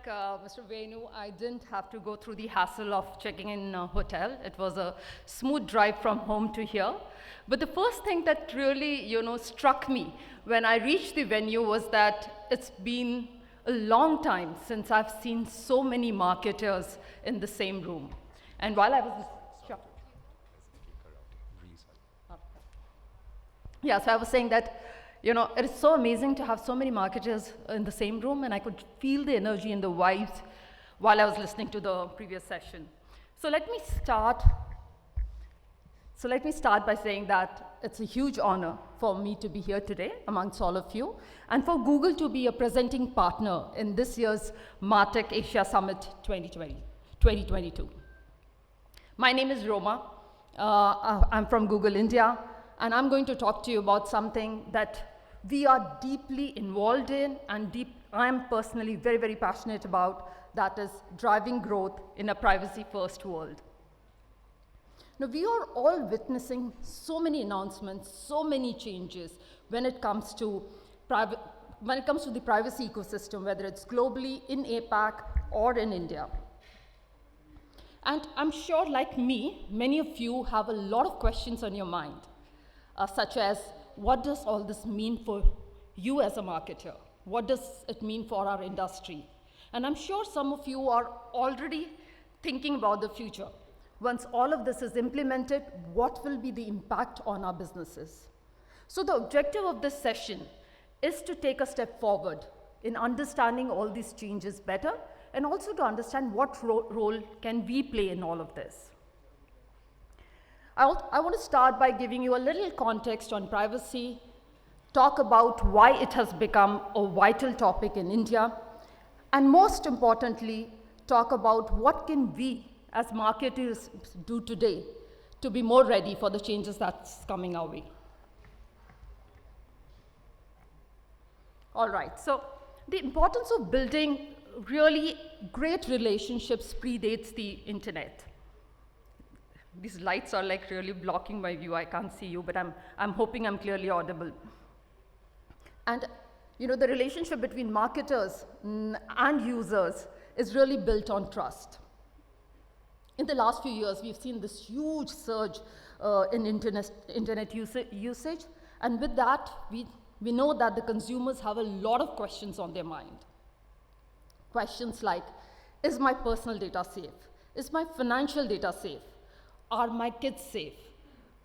Unlike Mr. Venu, I didn't have to go through the hassle of checking in a hotel. It was a smooth drive from home to here. But the first thing that really, struck me when I reached the venue was that it's been a long time since I've seen so many marketers in the same room. And while I was, sure. Yeah, so I was saying that it is so amazing to have so many marketers in the same room, and I could feel the energy and the vibes while I was listening to the previous session. So let me start by saying that it's a huge honor for me to be here today amongst all of you, and for Google to be a presenting partner in this year's MarTech Asia Summit 2022. My name is Roma. I'm from Google India, and I'm going to talk to you about something that we are deeply involved in and I'm personally very, very passionate about, that is driving growth in a privacy-first world. Now, we are all witnessing so many announcements, so many changes when it comes to the privacy ecosystem, whether it's globally, in APAC, or in India. And I'm sure, like me, many of you have a lot of questions on your mind, such as, what does all this mean for you as a marketer? What does it mean for our industry? And I'm sure some of you are already thinking about the future. Once all of this is implemented, what will be the impact on our businesses? So the objective of this session is to take a step forward in understanding all these changes better, and also to understand what role can we play in all of this. I want to start by giving you a little context on privacy, talk about why it has become a vital topic in India, and most importantly, talk about what can we as marketers do today to be more ready for the changes that's coming our way. All right, so the importance of building really great relationships predates the internet. These lights are like really blocking my view. I can't see you, but I'm hoping I'm clearly audible. And the relationship between marketers and users is really built on trust. In the last few years, we've seen this huge surge in internet usage, and with that, we know that the consumers have a lot of questions on their mind. Questions like, is my personal data safe? Is my financial data safe? Are my kids safe?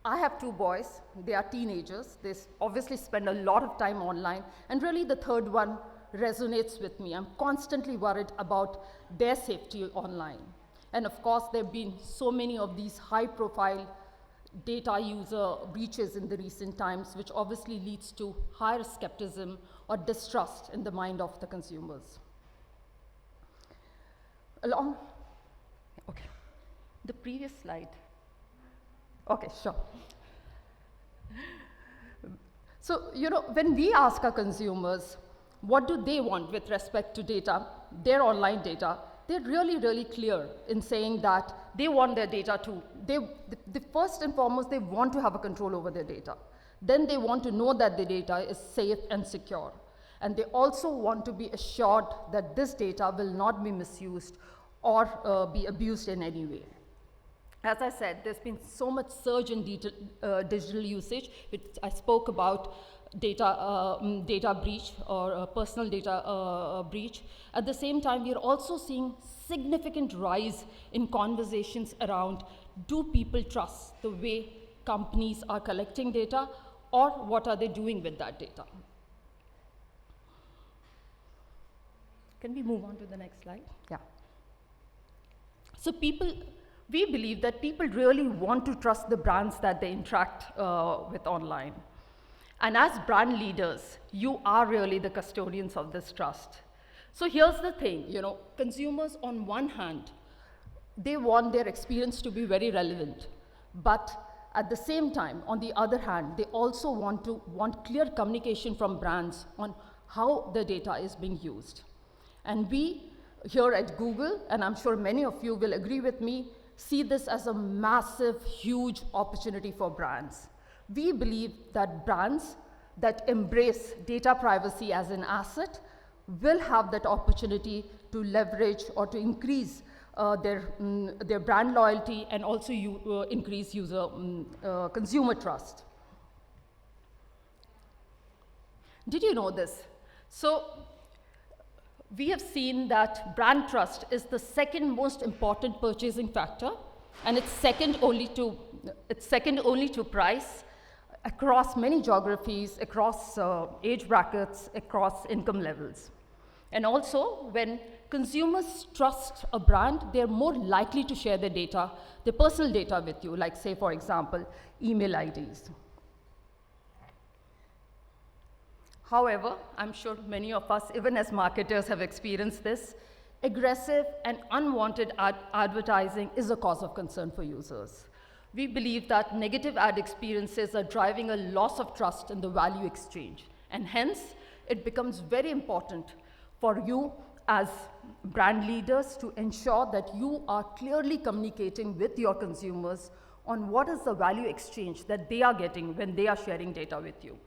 I have 2 boys, they are teenagers, they obviously spend a lot of time online, and really the third one resonates with me. I'm constantly worried about their safety online. And of course, there have been so many of these high-profile data user breaches in the recent times, which obviously leads to higher skepticism or distrust in the mind of the consumers. Okay, the previous slide. Okay, sure. So, when we ask our consumers, what do they want with respect to data, their online data, they're really, really clear in saying that they want their data first and foremost, they want to have a control over their data. Then they want to know that the data is safe and secure. And they also want to be assured that this data will not be misused or be abused in any way. As I said, there's been so much surge in digital usage, which I spoke about data breach or personal data breach. At the same time, we are also seeing significant rise in conversations around, do people trust the way companies are collecting data, or what are they doing with that data? Can we move on to the next slide? Yeah. So we believe that people really want to trust the brands that they interact with online. And as brand leaders, you are really the custodians of this trust. So here's the thing, consumers on one hand, they want their experience to be very relevant. But at the same time, on the other hand, they also want clear communication from brands on how the data is being used. And we here at Google, and I'm sure many of you will agree with me, see this as a massive, huge opportunity for brands. We believe that brands that embrace data privacy as an asset will have that opportunity to leverage or to increase their brand loyalty and also increase consumer trust. Did you know this? So we have seen that brand trust is the second most important purchasing factor, and it's second only to price across many geographies, across age brackets, across income levels. And also, when consumers trust a brand, they're more likely to share their data, their personal data with you, like say, for example, email IDs. However, I'm sure many of us, even as marketers, have experienced this. Aggressive and unwanted advertising is a cause of concern for users. We believe that negative ad experiences are driving a loss of trust in the value exchange, and hence, it becomes very important for you as brand leaders to ensure that you are clearly communicating with your consumers on what is the value exchange that they are getting when they are sharing data with you.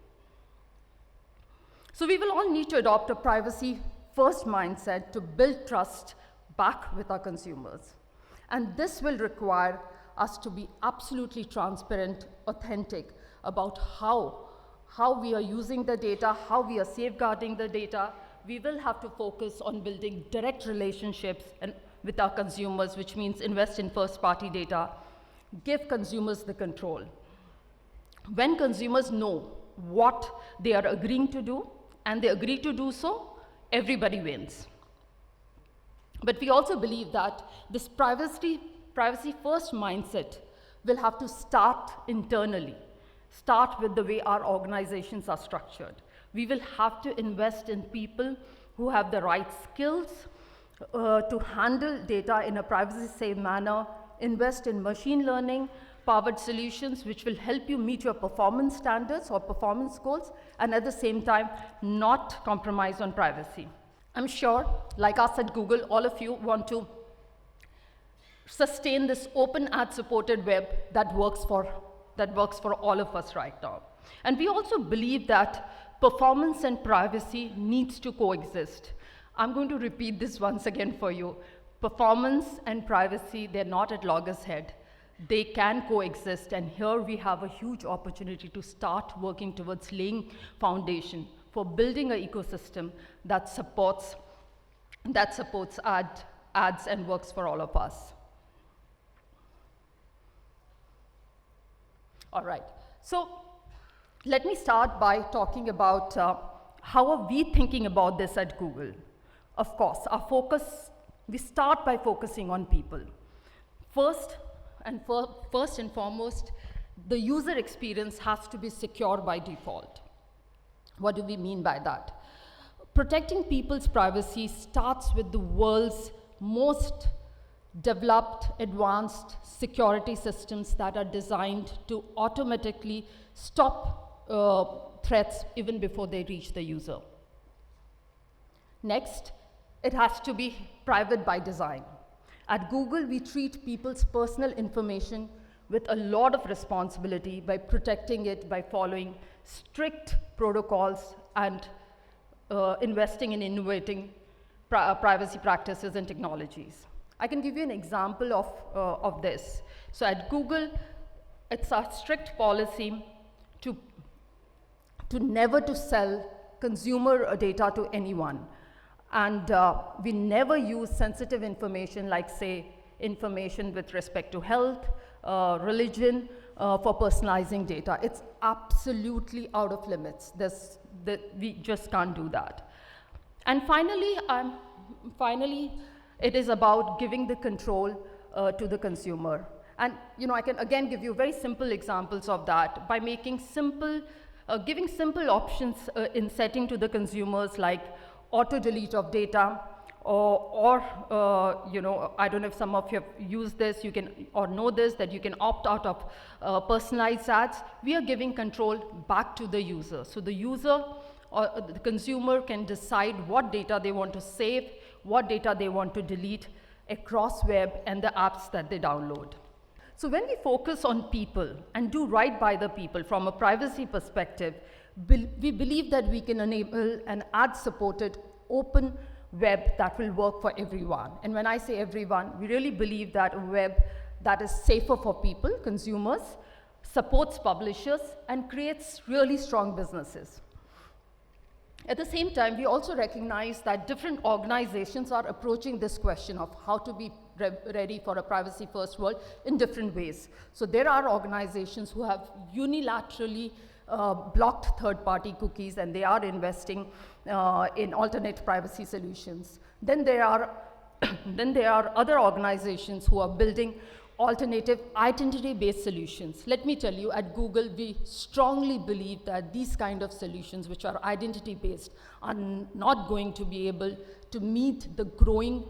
So we will all need to adopt a privacy-first mindset to build trust back with our consumers. And this will require us to be absolutely transparent, authentic about how we are using the data, how we are safeguarding the data. We will have to focus on building direct relationships with our consumers, which means invest in first-party data, give consumers the control. When consumers know what they are agreeing to do, and they agree to do so, everybody wins. But we also believe that this privacy-first mindset will have to start internally, start with the way our organizations are structured. We will have to invest in people who have the right skills to handle data in a privacy-safe manner, invest in machine learning, powered solutions which will help you meet your performance standards or performance goals, and at the same time, not compromise on privacy. I'm sure, like us at Google, all of you want to sustain this open ad-supported web that works for all of us right now. And we also believe that performance and privacy needs to coexist. I'm going to repeat this once again for you. Performance and privacy, they're not at loggerheads. They can coexist, and here we have a huge opportunity to start working towards laying foundation for building an ecosystem that supports ads and works for all of us. All right, so let me start by talking about how are we thinking about this at Google. Of course, we start by focusing on people. First and foremost, the user experience has to be secure by default. What do we mean by that? Protecting people's privacy starts with the world's most developed, advanced security systems that are designed to automatically stop threats even before they reach the user. Next, it has to be private by design. At Google, we treat people's personal information with a lot of responsibility by protecting it, by following strict protocols and investing in innovating privacy practices and technologies. I can give you an example of this. So at Google, it's our strict policy to never to sell consumer data to anyone. And we never use sensitive information like, say, information with respect to health, religion, for personalizing data. It's absolutely out of limits. We just can't do that. And finally, it is about giving the control to the consumer. And I can again give you very simple examples of that by making giving simple options in setting to the consumers, like auto delete of data, or I don't know if some of you have used this, you can or know this, that you can opt out of personalized ads. We are giving control back to the user. So the user or the consumer can decide what data they want to save, what data they want to delete across web and the apps that they download. So when we focus on people and do right by the people from a privacy perspective, we believe that we can enable an ad-supported, open web that will work for everyone. And when I say everyone, we really believe that a web that is safer for people, consumers, supports publishers, and creates really strong businesses. At the same time, we also recognize that different organizations are approaching this question of how to be ready for a privacy-first world in different ways. So there are organizations who have unilaterally blocked third-party cookies, and they are investing in alternate privacy solutions. Then there are other organizations who are building alternative identity-based solutions. Let me tell you, at Google, we strongly believe that these kind of solutions, which are identity-based, are not going to be able to meet the growing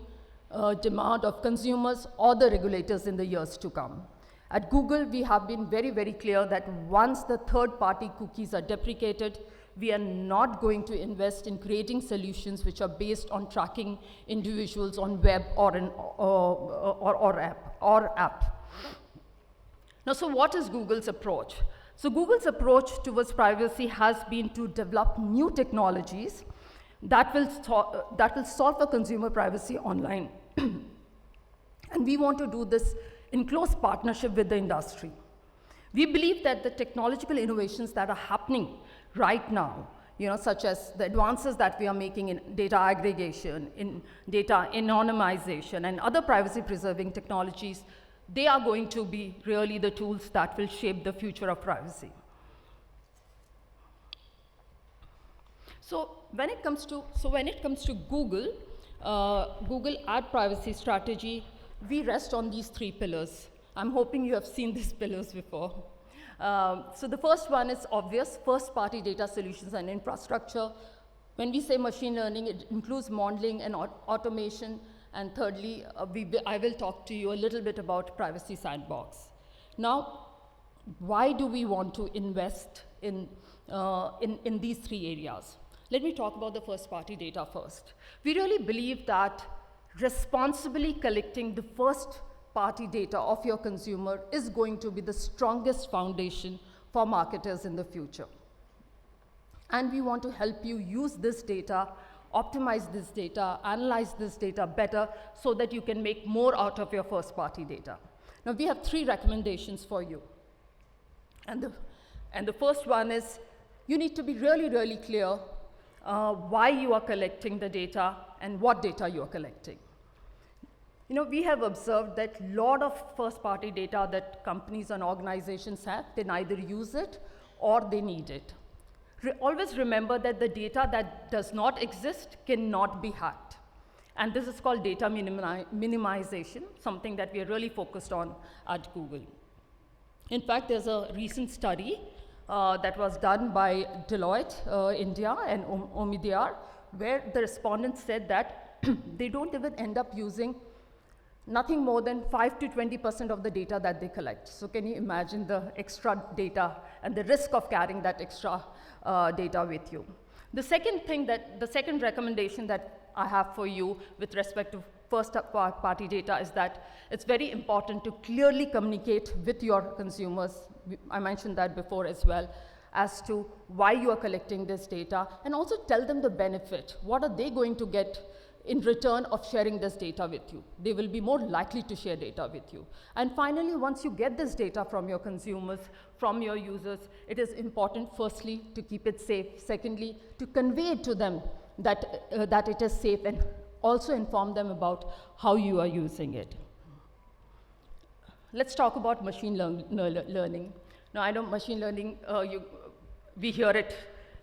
demand of consumers or the regulators in the years to come. At Google, we have been very, very clear that once the third-party cookies are deprecated, we are not going to invest in creating solutions which are based on tracking individuals on web or app. Now, so what is Google's approach? So Google's approach towards privacy has been to develop new technologies that will solve for consumer privacy online. And we want to do this in close partnership with the industry. We believe that the technological innovations that are happening right now, such as the advances that we are making in data aggregation, in data anonymization, and other privacy-preserving technologies, they are going to be really the tools that will shape the future of privacy. So when it comes to Google, Google ad privacy strategy, we rest on these 3 pillars. I'm hoping you have seen these pillars before. So the first one is obvious, first-party data solutions and infrastructure. When we say machine learning, it includes modeling and automation. And thirdly, I will talk to you a little bit about privacy sandbox. Now, why do we want to invest in these 3 areas? Let me talk about the first-party data first. We really believe that responsibly collecting the first-party data of your consumer is going to be the strongest foundation for marketers in the future. And we want to help you use this data, optimize this data, analyze this data better so that you can make more out of your first-party data. Now, we have 3 recommendations for you. And the first one is you need to be really, really clear why you are collecting the data and what data you are collecting. We have observed that a lot of first-party data that companies and organizations have, they neither use it or they need it. Always remember that the data that does not exist cannot be hacked. And this is called data minimization, something that we are really focused on at Google. In fact, there's a recent study that was done by Deloitte, India, and Omidyar, where the respondents said that they don't even end up using nothing more than 5 to 20% of the data that they collect. So can you imagine the extra data and the risk of carrying that extra data with you? The second recommendation that I have for you with respect to first-party data is that it's very important to clearly communicate with your consumers. I mentioned that before as well, as to why you are collecting this data, and also tell them the benefit. What are they going to get in return of sharing this data with you? They will be more likely to share data with you. And finally, once you get this data from your consumers, from your users, it is important, firstly, to keep it safe. Secondly, to convey it to them that it is safe, and also inform them about how you are using it. Let's talk about machine learning. Now, I know machine learning, we hear it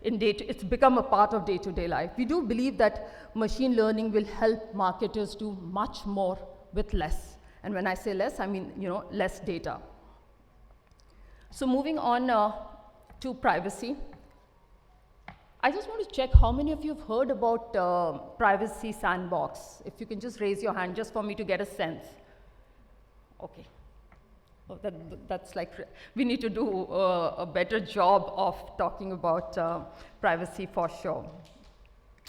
it's become a part of day-to-day life. We do believe that machine learning will help marketers do much more with less. And when I say less, I mean less data. So moving on to privacy. I just want to check how many of you have heard about privacy sandbox. If you can just raise your hand just for me to get a sense. Okay. Oh, that's like, we need to do a better job of talking about privacy for sure.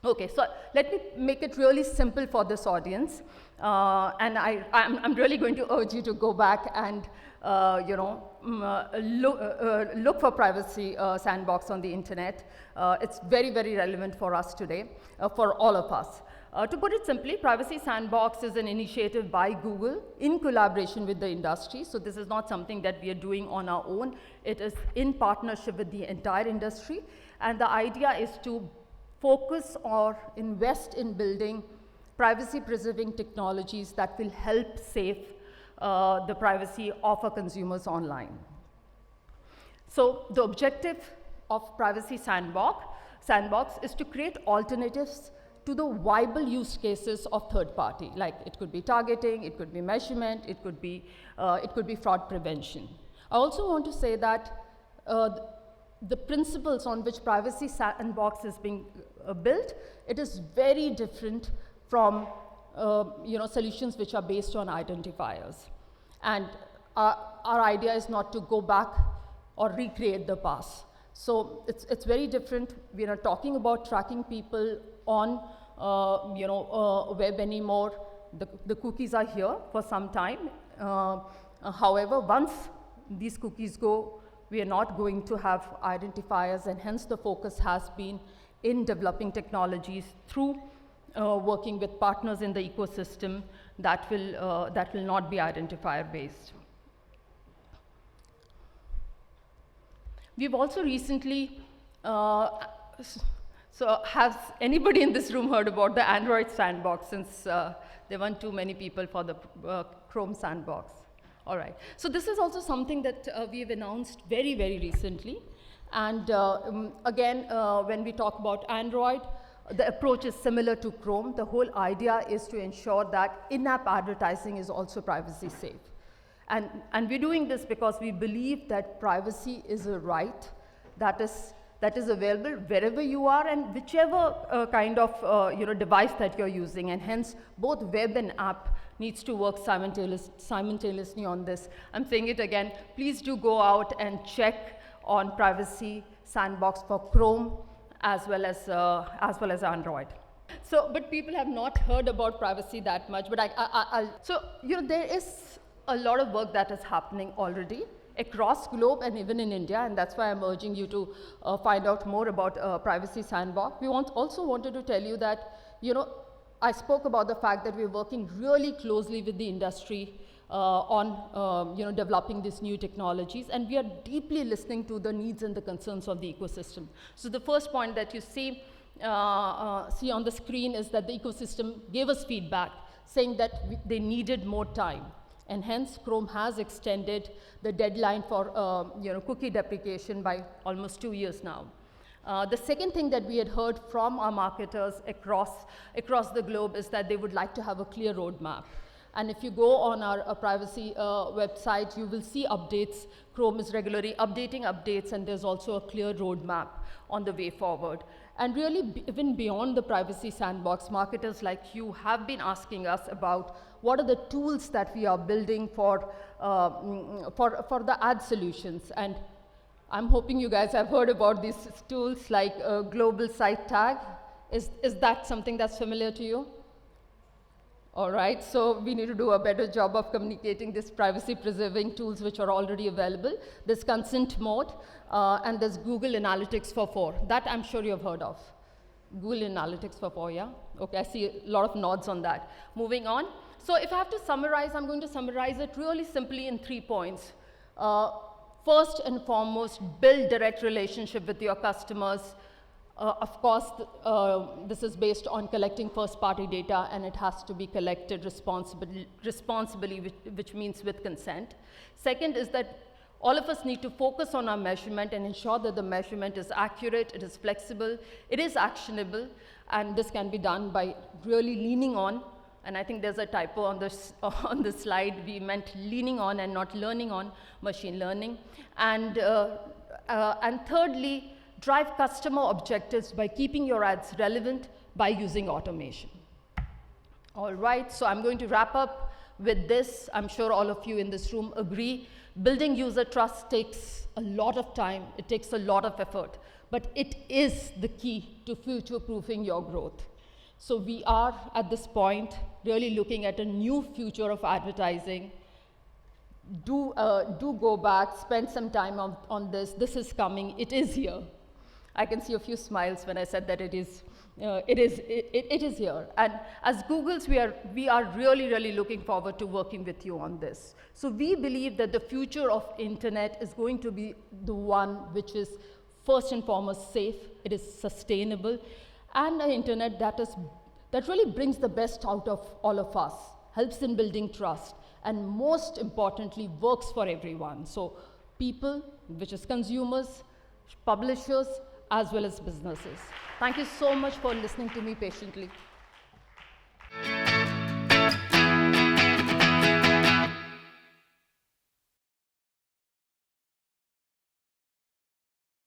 Okay, so let me make it really simple for this audience. And I'm really going to urge you to go back and look for privacy sandbox on the internet. It's very, very relevant for us today, for all of us. To put it simply, Privacy Sandbox is an initiative by Google in collaboration with the industry. So this is not something that we are doing on our own. It is in partnership with the entire industry. And the idea is to focus or invest in building privacy-preserving technologies that will help save the privacy of our consumers online. So the objective of Privacy Sandbox is to create alternatives to the viable use cases of third party, like it could be targeting, it could be measurement, it could be fraud prevention. I also want to say that the principles on which Privacy Sandbox is being built, it is very different from solutions which are based on identifiers. And our idea is not to go back or recreate the past. So it's very different. We're not talking about tracking people on web anymore. The cookies are here for some time. However, once these cookies go, we are not going to have identifiers, and hence the focus has been in developing technologies through working with partners in the ecosystem that will not be identifier based. We've also recently, so has anybody in this room heard about the Android sandbox, since there weren't too many people for the Chrome sandbox? All right. So this is also something that we've announced very, very recently. And again, when we talk about Android, the approach is similar to Chrome. The whole idea is to ensure that in-app advertising is also privacy safe. And we're doing this because we believe that privacy is a right that is available wherever you are and whichever kind of device that you're using, and hence both web and app needs to work simultaneously on this. I'm saying it again, please do go out and check on Privacy Sandbox for Chrome as well as Android. So, but people have not heard about privacy that much, but there is a lot of work that is happening already across globe and even in India, and that's why I'm urging you to find out more about Privacy Sandbox. We also wanted to tell you that, I spoke about the fact that we're working really closely with the industry on developing these new technologies, and we are deeply listening to the needs and the concerns of the ecosystem. So the first point that you see on the screen is that the ecosystem gave us feedback saying that they needed more time. And hence, Chrome has extended the deadline for cookie deprecation by almost 2 years now. The second thing that we had heard from our marketers across the globe is that they would like to have a clear roadmap. And if you go on our privacy website, you will see updates. Chrome is regularly updating updates, and there's also a clear roadmap on the way forward. And really, even beyond the Privacy Sandbox, marketers like you have been asking us about what are the tools that we are building for the ad solutions. And I'm hoping you guys have heard about these tools like Global Site Tag. Is that something that's familiar to you? All right, so we need to do a better job of communicating these privacy-preserving tools which are already available. There's consent mode, and there's Google Analytics for 4. That I'm sure you've heard of. Google Analytics for 4, yeah? Okay, I see a lot of nods on that. Moving on. So if I have to summarize, I'm going to summarize it really simply in 3 points. First and foremost, build direct relationship with your customers. Of course, this is based on collecting first-party data, and it has to be collected responsibly, which means with consent. Second is that all of us need to focus on our measurement and ensure that the measurement is accurate, it is flexible, it is actionable, and this can be done by really leaning on, and I think there's a typo on the slide, we meant leaning on and not learning on machine learning. And thirdly, drive customer objectives by keeping your ads relevant by using automation. All right, so I'm going to wrap up with this. I'm sure all of you in this room agree. Building user trust takes a lot of time. It takes a lot of effort, but it is the key to future-proofing your growth. So we are, at this point, really looking at a new future of advertising. Do go back, spend some time on this. This is coming. It is here. I can see a few smiles when I said that it is here. And as Googles, we are really, really looking forward to working with you on this. So we believe that the future of internet is going to be the one which is first and foremost safe, it is sustainable, and an internet that really brings the best out of all of us, helps in building trust, and most importantly, works for everyone. So people, which is consumers, publishers, as well as businesses. Thank you so much for listening to me patiently.